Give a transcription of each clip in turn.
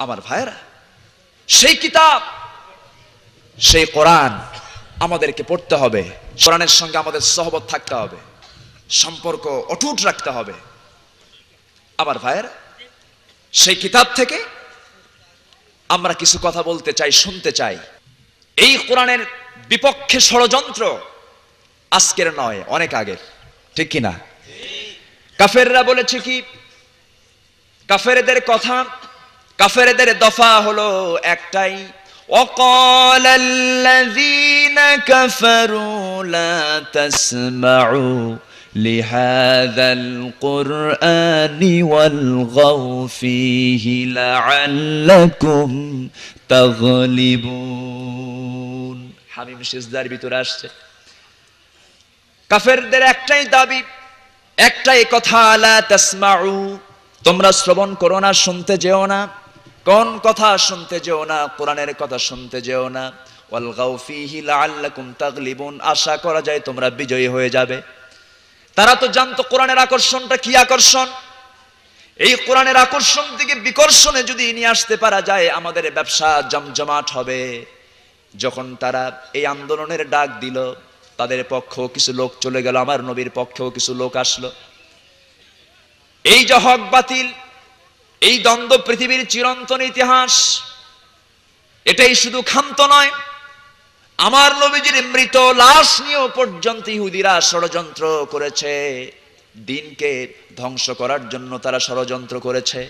আমার ভাইরা, সেই কিতাব, সেই কোরআন আমাদেরকে পড়তে হবে। কোরআনের সঙ্গে আমাদের সহবত থাকতে হবে, সম্পর্ক অটুট রাখতে হবে। আমার ভাইরা, সেই কিতাব থেকে আমরা কিছু কথা বলতে চাই, শুনতে চাই। এই কোরআনের বিপক্ষে ষড়যন্ত্র আজকের নয়, অনেক আগের, ঠিক কিনা? কাফেররা বলেছে কি, কাফেরদের কথা, কাফেরদের দফা হলো একটাই, وقال الذين كفروا لا تسمعوا لهذا القرآن والغوا فيه لعلكم تغلبون। হামিম সিজদার ভিতরে আসছে। কাফেরদের একটাই দাবি, একটাই কথা, লা তাসমাউ, তোমরা শ্রবণ করো না, শুনতে যেও না। কোন কথা শুনতে যেও না? কোরআনের কথা শুনতে যেও না। ওয়াল গাউ ফীহি লাআল্লাকুম তাগলিবুন, আশা করা যায় তোমরা বিজয়ী হয়ে যাবে। তারা তো জানতো কোরআনের আকর্ষণটা কি আকর্ষণ। এই কোরআনের আকর্ষণ থেকে বিকর্ষণে যদি নিয়ে আসতে পারা যায়, আমাদের ব্যবসা জমজমাট হবে। যখন তারা এই আন্দোলনের ডাক দিল, তাদের পক্ষেও কিছু লোক চলে গেল, আমার নবীর পক্ষেও কিছু লোক আসলো। এই যে হক বাতিল, এই দ্বন্দ্ব পৃথিবীর চিরন্তন ইতিহাস। এটাই শুধু ক্ষান্ত নয়, আমার নবীজির মৃত লাশ নিয়েও পর্যন্ত ইহুদিরা ষড়যন্ত্র করেছে। দিনকে ধ্বংস করার জন্য তারা ষড়যন্ত্র করেছে।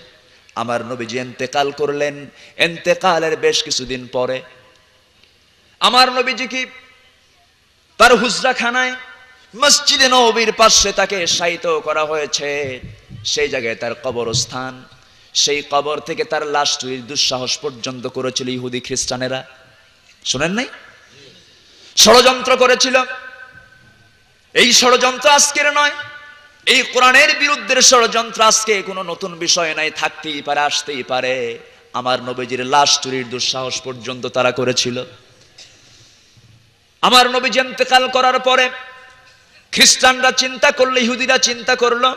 আমার নবীজি ইন্তেকাল করলেন, ইন্তেকালের বেশ কিছুদিন পরে আমার নবীজি কি তার হুজরাখানায় মসজিদে নববীর পাশে তাকে শায়িত করা হয়েছে। সেই জায়গায় তার কবরস্থান। সেই কবর থেকে তার লাশ চুরির দুঃসাহস পর্যন্ত করেছিল ইহুদি খ্রিস্টানেরা। শুনেন নাই? ষড়যন্ত্র করেছিল। এই ষড়যন্ত্র আজকের নয়, এই কোরআনের বিরুদ্ধে ষড়যন্ত্র আজকে কোনো নতুন বিষয় নাই, থাকতেই পারে, আসতেই পারে। আমার নবীজির লাশ চুরির দুঃসাহস পর্যন্ত তারা করেছিল। আমার নবীজি ইন্তেকাল করার পরে খ্রিস্টানরা চিন্তা করলো, ইহুদিরা চিন্তা করলো,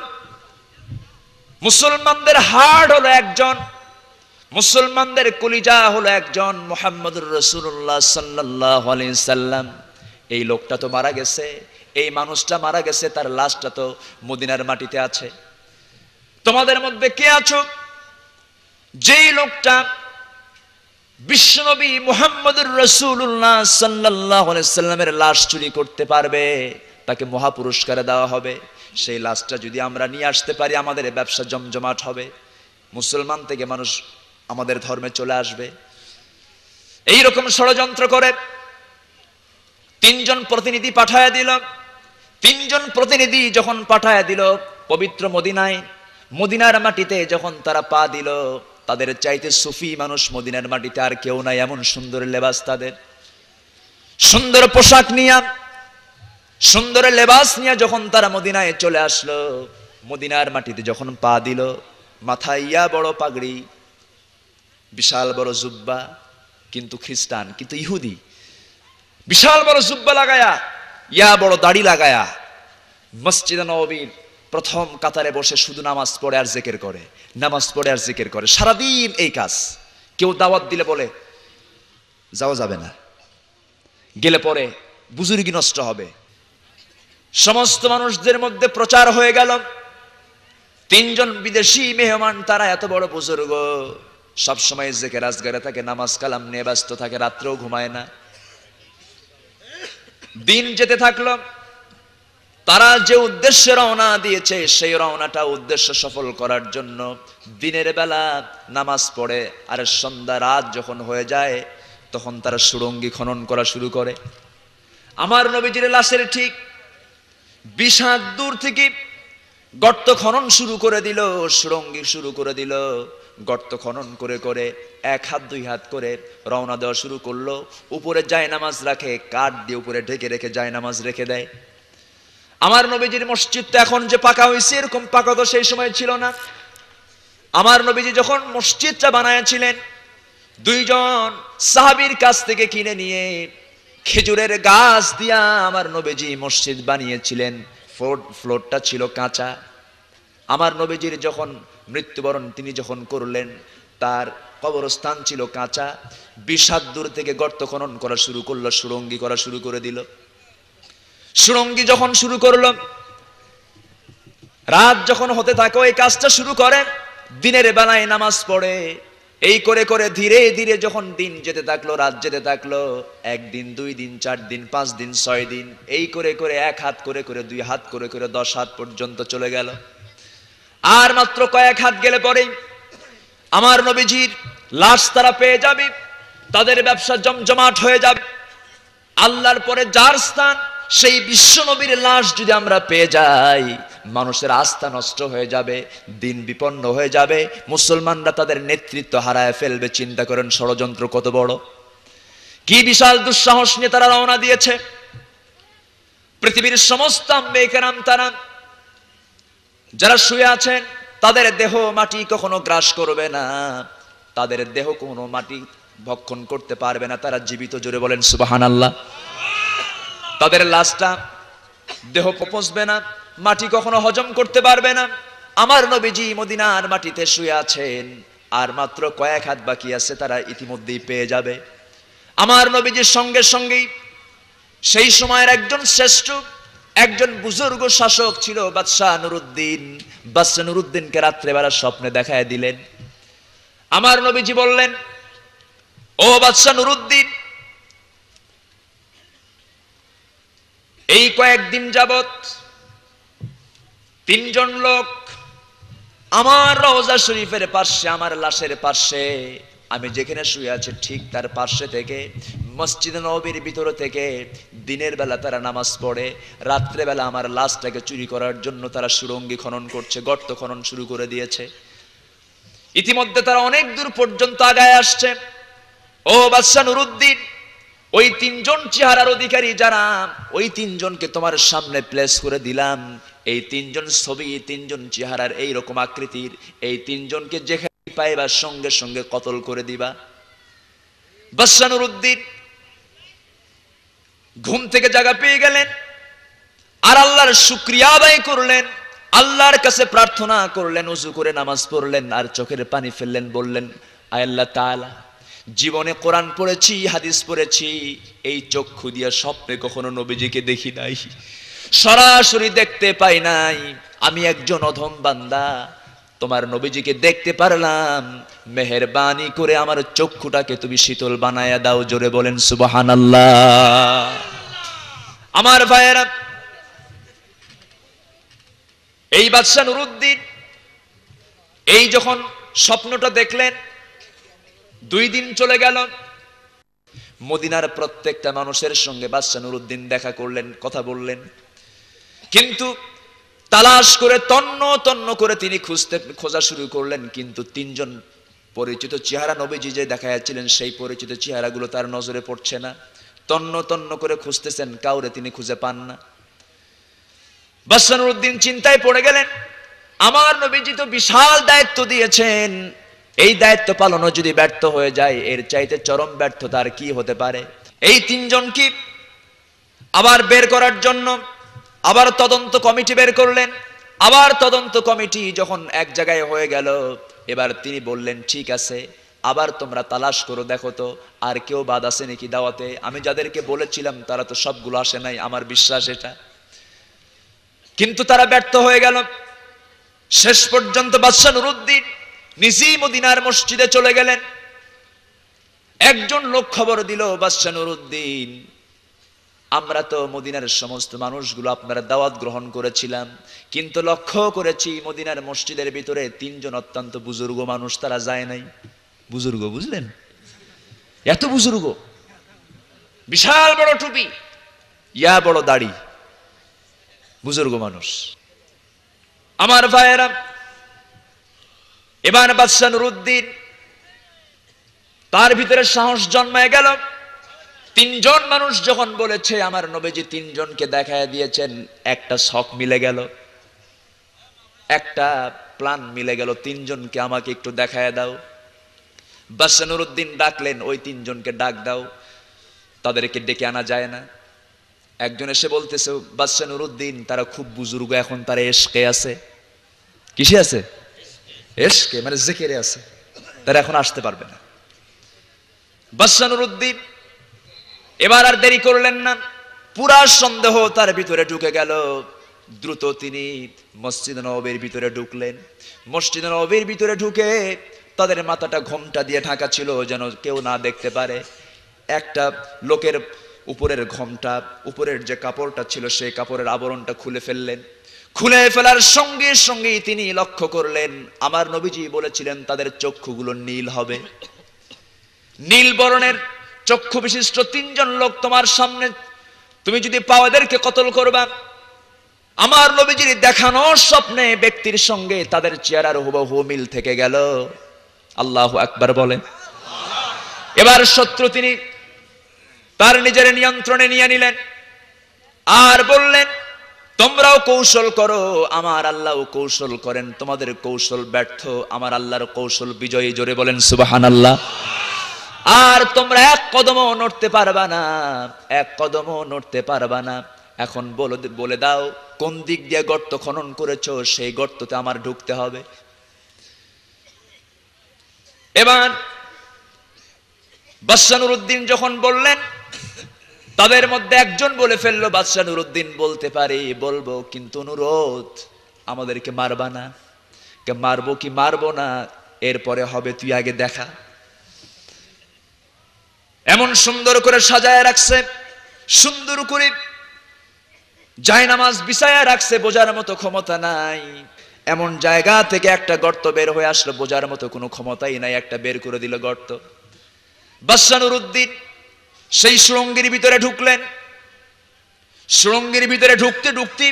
মুসলমানদের হার্ট হলো একজন, মুসলমানদের কলিজা হলো একজন, মুহাম্মদুর রাসূলুল্লাহ সাল্লাল্লাহু আলাইহি সাল্লাম। এই লোকটা তো মারা গেছে, এই মানুষটা মারা গেছে, তার লাশটা তো মদিনার মাটিতে আছে। তোমাদের মধ্যে কে আছো যেই লোকটা বিশ্বনবী মুহাম্মদুর রাসূলুল্লাহ সাল্লাল্লাহু আলাইহি সাল্লামের লাশ চুরি করতে পারবে, তাকে মহাপুরস্কার দেওয়া হবে। সেই লাশটা যদি আমরা নিয়ে আসতে পারি, আমাদের ব্যবসা জমজমাট হবে, মুসলমান থেকে মানুষ আমাদের ধর্মে চলে আসবে। এই রকম ষড়যন্ত্র করে তিনজন প্রতিনিধি পাঠায়া দিল। তিনজন প্রতিনিধি যখন পাঠায়া দিল পবিত্র মদিনায়, মদিনার মাটিতে যখন তারা পা দিল, তাদের চাইতে সুফি মানুষ মদিনার মাটিতে আর কেউ নাই। এমন সুন্দর লেবাস তাদের, সুন্দর পোশাক নিয়ে, সুন্দর লেবাস নিয়ে যখন তারা মদিনায় চলে আসলো, মদিনার মাটিতে যখন পা দিল, মাথায় ইয়া বড় পাগড়ি, বিশাল বড় জুব্বা, কিন্তু খ্রিস্টান, কিন্তু ইহুদি, বিশাল বড় জুব্বা লাগায়া, ইয়া বড় দাড়ি লাগায়া মসজিদে নববীর প্রথম কাতারে বসে শুধু নামাজ পড়ে আর জিকির করে, নামাজ পড়ে আর জিকির করে, সারাদিন এই কাজ। কেউ দাওয়াত দিলে বলে যাওয়া যাবে না, গেলে পরে বুজুর্গি নষ্ট হবে। সমস্ত মানুষদের মধ্যে প্রচার হয়ে গেল, তিনজন বিদেশি মেহমান, তারা এত বড় বুজুর্গ, সবসময় জিকির আজগারে থাকে, নামাজ কালাম নিয়ে ব্যস্ত থাকে, রাত্রেও ঘুমায় না। দিন যেতে থাকলো, তারা যে উদ্দেশ্যে রওনা দিয়েছে সেই রওনাটা উদ্দেশ্য সফল করার জন্য দিনের বেলা নামাজ পড়ে, আর সন্ধ্যা রাত যখন হয়ে যায় তখন তারা সুড়ঙ্গি খনন করা শুরু করে। আমার নবীজির লাশের ঠিক 20 হাত দূর থেকে গর্ত খনন শুরু করে দিল, সুড়ঙ্গি শুরু করে দিল। গর্ত খনন করে করে 1 হাত 2 হাত করে রওনা দেওয়া শুরু করলো। উপরে জায়নামাজ রাখে, কাঠ দিয়ে উপরে ঢেকে রেখে জায়নামাজ রেখে দেয়। আমার নবীজির মসজিদটা এখন যে পাকা হয়েছে, এরকম পাকা তো সেই সময় ছিল না। আমার নবীজি যখন মসজিদটা বানাইছিলেন, 2 জন সাহাবীর কাছ থেকে কিনে নিয়ে খেজুরের গাছ দিয়া আমার নবীজি মসজিদ বানিয়েছিলেন। ফ্লোরটা ছিল কাঁচা। আমার নবীজির যখন মৃত্যুবরণ তিনি যখন করলেন, তার কবরস্থান ছিল কাঁচা, 20 হাত দূর থেকে গর্ত খনন করা শুরু করলো, সুড়ঙ্গি করা শুরু করে দিল। সুড়ঙ্গি যখন শুরু করলো, রাত যখন হতে থাকে ওই কাজটা শুরু করে, দিনের বেলায় নামাজ পড়ে, এই করে করে ধীরে ধীরে যখন দিন যেতে থাকলো, রাত যেতে থাকলো, 1 দিন 2 দিন 4 দিন 5 দিন 6 দিন, এই করে করে 1 হাত করে করে 2 হাত করে করে 10 হাত পর্যন্ত চলে গেল। আর মাত্র কয়েক হাত গেলে পরেই আমার নবীজির লাশ তারা পেয়ে যাবে, তাদের ব্যবসা জমজমাট হয়ে যাবে। আল্লাহর পরে যার স্থান, সেই বিশ্ব নবীর লাশ যদি আমরা পেয়ে যাই, মানুষের আস্থা নষ্ট হয়ে যাবে, দিন বিপন্ন হয়ে যাবে, মুসলমানরা তাদের নেতৃত্ব হারায় ফেলবে। চিন্তা করেন ষড়যন্ত্র কত বড়, কি বিশাল দুঃসাহস নিয়ে তারা রওনা দিয়েছে। পৃথিবীর সমস্ত আম্বিয়া কেরাম তারা যারা শুয়ে আছেন, তাদের দেহ মাটি কখনো গ্রাস করবে না, তাদের দেহ কোনো মাটি ভক্ষণ করতে পারবে না, তারা জীবিত। জোরে বলেন সুবহানাল্লাহ। তাদের লাশটা দেহ পচবে না, মাটি কখনো হজম করতে পারবে না। আমার নবীজি মদিনার মাটিতে শুয়ে আছেন, আর মাত্র কয়েক হাত বাকি আছে, তারা ইতিমধ্যেই পেয়ে যাবে। আমার নবীজির সঙ্গে সঙ্গেই সেই সময়ের একজন শ্রেষ্ঠ, একজন বুজুর্গ শাসক ছিল বাদশাহ নুরুদ্দিন। বাদশাহ নুরুদ্দিনকে রাত্রেবেলা স্বপ্নে দেখায় দিলেন। আমার নবীজি বললেন, ও বাদশাহ নুরুদ্দিন, এই কয়েকদিন যাবত 3 জন লোক আমার রওজা শরীফের পাশে, আমার লাশের পাশে, আমি যেখানে শুয়ে আছি ঠিক তার পাশে থেকে, মসজিদে নববীর ভিতর থেকে দিনের বেলা তারা নামাজ পড়ে, রাত্রে বেলা আমার লাশটাকে চুরি করার জন্য তারা সুড়ঙ্গি খনন করছে, গর্ত খনন শুরু করে দিয়েছে। ইতিমধ্যে তারা অনেক দূর পর্যন্ত আগায় আসছে। ও বাদশাহ নুরুদ্দিন, ওই 3 জন চেহারার অধিকারী যারা, ওই 3 জনকে তোমার সামনে প্লেস করে দিলাম। এই 3 জন ছবি, 3 জন চেহারার এই রকম আকৃতির, এই 3 জনকে যেখানে পাইবার সঙ্গে সঙ্গে কতল করে দিবা। বাদশাহ নুরুদ্দিন ঘুম থেকে জাগা পেয়ে গেলেন, আর আল্লাহর শুকরিয়া আদায় করলেন, আল্লাহর কাছে প্রার্থনা করলেন, ওযু করে নামাজ পড়লেন, আর চোখের পানি ফেললেন, বললেন, আয় আল্লাহ তাআলা, জীবনে কোরআন পড়েছি, হাদিস পড়েছি, এই চক্ষু দিয়া স্বপ্নে কখনো নবীজিকে দেখি নাই, সরাসরি দেখতে পাই নাই। আমি একজন অধম বান্দা, তোমার নবীজিকে দেখতে পারলাম, মেহেরবানি করে আমার চক্ষুটাকে তুমি শীতল বানায়া দাও। জোরে বলেন সুবহানাল্লাহ। আমার ভাইয়েরা, এই বাদশাহ নুরুদ্দিন এই যখন স্বপ্নটা দেখলেন, 2 দিন চলে গেল, মদিনার প্রত্যেকটা মানুষের সঙ্গে বাদশাহ নুরুদ্দিন দেখা করলেন, কথা বললেন, কিন্তু তালাশ করে তন্ন তন্ন করে তিনি খোঁজা শুরু করলেন, কিন্তু 3 জন পরিচিত চেহারা নবীজি যে দেখাচ্ছিলেন, সেই পরিচিত চেহারাগুলো তার নজরে পড়ছে না। তন্ন তন্ন করে খুঁজতেছেন, কাউরে তিনি খুঁজে পান না। বাদশাহ নুরুদ্দিন চিন্তায় পড়ে গেলেন, আমার নবীজি তো বিশাল দায়িত্ব দিয়েছেন, এই দায়িত্ব পালনও যদি ব্যর্থ হয়ে যায়, এর চাইতে চরম ব্যর্থতা আর কি হতে পারে। এই 3 জনকে আবার বের করার জন্য আবার তদন্ত কমিটি বের করলেন। আবার তদন্ত কমিটি যখন এক জায়গায় হয়ে গেল, এবার তিনি বললেন, ঠিক আছে, আবার তোমরা তালাশ করো, দেখো তো আর কেউ বাদ আছে নাকি দাওয়াতে। আমি যাদেরকে বলেছিলাম তারা তো সবগুলো আসে নাই, আমার বিশ্বাস এটা। কিন্তু তারা ব্যর্থ হয়ে গেল। শেষ পর্যন্ত বাদশাহ নুরুদ্দিন নিজেই মদিনার মসজিদে চলে গেলেন। একজন লোক খবর দিল, বাদশাহ নুরুদ্দিন, আমরা তো মদিনার সমস্ত মানুষগুলো আপনার দাওয়াত গ্রহণ করেছিলাম, কিন্তু লক্ষ্য করেছি মদিনার মসজিদের ভিতরে 3 জন অত্যন্ত বুজুর্গ মানুষ, তারা যায় নাই। বুজুর্গ, বুঝলেন? এত বুজুর্গ, বিশাল বড় টুপি, ইয়া বড় দাড়ি, বুজুর্গ মানুষ। আমার ভাইয়েরা, এবার বাদশাহ নুরুদ্দিন তার ভিতরে সাহস জন্মায় গেল। 3 জন মানুষ যখন বলেছে আমার নবীজি 3 জনকে দেখায় দিয়েছেন, একটা শখ মিলে গেল, একটা প্ল্যান মিলে গেল, 3 জনকে আমাকে একটু দেখায় দাও। বাদশাহ নুরুদ্দিন ডাকলেন, ওই 3 জনকে ডাক দাও। তাদেরকে ডেকে আনা যায় না। একজন এসে বলতেছে, বাদশাহ নুরুদ্দিন, তারা খুব বুজুর্গ, এখন তারা এশকে আছে। কিসে আছে? এশকে মানে জিকিরে আছে। তারা এখন আসতে পারবে না। বাদশা নুরউদ্দিন এবার আর দেরি করলেন না, পুরা সন্দেহ তার ভিতরে ঢুকে গেল। দ্রুত তিনি মসজিদ নববীর ভিতরে ঢুকলেন। মসজিদ নববীর ভিতরে ঢুকে তাদের মাথাটা ঘোমটা দিয়ে ঢাকা ছিল যেন কেউ না দেখতে পারে। একটা লোকের উপরের ঘোমটা, উপরের যে কাপড়টা ছিল সেই কাপড়ের আবরণটা খুলে ফেললেন। খুলে ফেলার সঙ্গে সঙ্গে তিনি লক্ষ্য করলেন আমার নবীজি বলেছিলেন তাদের চক্ষুগুলো নীল হবে। নীল বর্ণের চক্ষু বিশিষ্ট তিনজন লোক তোমার সামনে, তুমি যদি পাও এদেরকে কতল করবা। আমার নবীজির দেখানো স্বপ্নে ব্যক্তির সঙ্গে তাদের চেহারার হুবহু মিল থেকে গেল। আল্লাহু আকবার বলেন। এবার শত্রু তিনি তার নিজের নিয়ন্ত্রণে নিয়ে নিলেন আর বললেন তোমরাও কৌশল করো, আমার আল্লাহও কৌশল করেন, তোমাদের কৌশল ব্যর্থ, আমার আল্লাহর কৌশল বিজয়ী। জোরে বলেন সুবহানাল্লাহ। আর তোমরা এক কদমও নড়তে পারবা না, এক কদমও নড়তে পারবা না। এখন বলে দাও কোন দিক দিয়ে গর্ত খনন করেছো, সেই গর্ততে আমার ঢুকতে হবে। এবার বাদশা নুরউদ্দিন যখন বললেন, তাদের মধ্যে একজন বলে ফেললো বাদশা নুরউদ্দিন বলতে পারি, বলবো, কিন্তু অনুরোধ আমাদেরকে মারবা না। মারবো কি মারবো না এরপরে হবে, তুই আগে দেখা। এমন সুন্দর করে সাজায় রাখছে, সুন্দর করে জায়নামাজ বিছায়া রাখছে, বোঝার মতো ক্ষমতা নাই। এমন জায়গা থেকে একটা গর্ত বের হয়ে আসলো, বোঝার মতো কোনো ক্ষমতাই নাই, একটা বের করে দিল গর্ত। বাদশা নুরউদ্দিন সেই সুড়ঙ্গের ভিতরে ঢুকলেন। সুড়ঙ্গের ভিতরে ঢুকতে ঢুকতে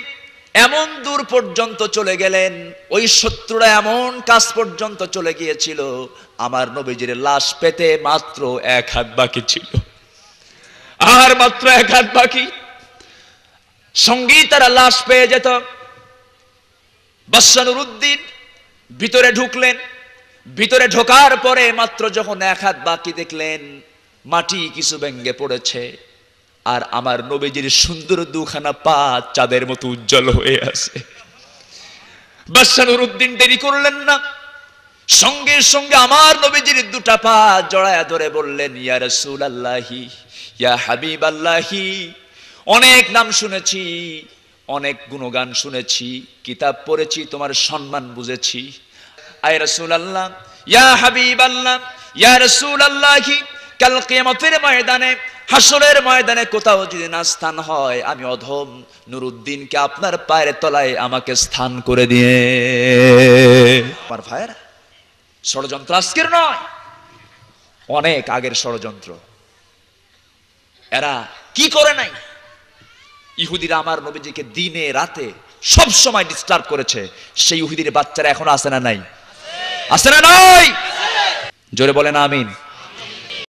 এমন দূর পর্যন্ত চলে গেলেন, ওই শত্রুরা এমন কাছ পর্যন্ত চলে গিয়েছিল, আমার নবীজির লাশ পেতে মাত্র এক হাত বাকি ছিল। আর মাত্র এক হাত বাকি, সঙ্গেই তারা লাশ পেয়ে যেত। বাদশা নুরউদ্দিন ভিতরে ঢুকলেন। ভিতরে ঢোকার পরে মাত্র যখন এক হাত বাকি দেখলেন, মাটি কিছু ভেঙে পড়েছে, আর আমার নবীজির সুন্দর দুখানা পা চাঁদের মতো উজ্জ্বল হয়ে আছে। বাদশা নুরউদ্দিন দেরি করলেন না, সঙ্গে সঙ্গে আমার নবীজির দুটা পা জড়ায়া ধরে বললেন, ইয়া রাসূলুল্লাহি, ইয়া হাবিবাল্লাহি, অনেক নাম শুনেছি, অনেক গুণগান শুনেছি, কিতাব পড়েছি, তোমার সম্মান বুঝেছি। আয় রাসূলুল্লাহ, ইয়া হাবিবাল্লাহ, ইয়া রাসূলুল্লাহি, কাল কিয়ামতের ময়দানে, হাসরের ময়দানে কোথাও যদি না স্থান হয়, আমি অধম নুরউদ্দিনকে আপনার পায়ের তলায় আমাকে স্থান করে দিয়ে। আমার ভাইয়েরা, ষড়যন্ত্র আজকের নয়, অনেক আগের ষড়যন্ত্র। এরা কি করে নাই? ইহুদিরা আমার নবীজিকে দিনে রাতে সব সময় ডিস্টার্ব করেছে। সেই ইহুদির বাচ্চারা এখনো আছে না নাই? আছে না নাই? জোরে বলেন আমিন।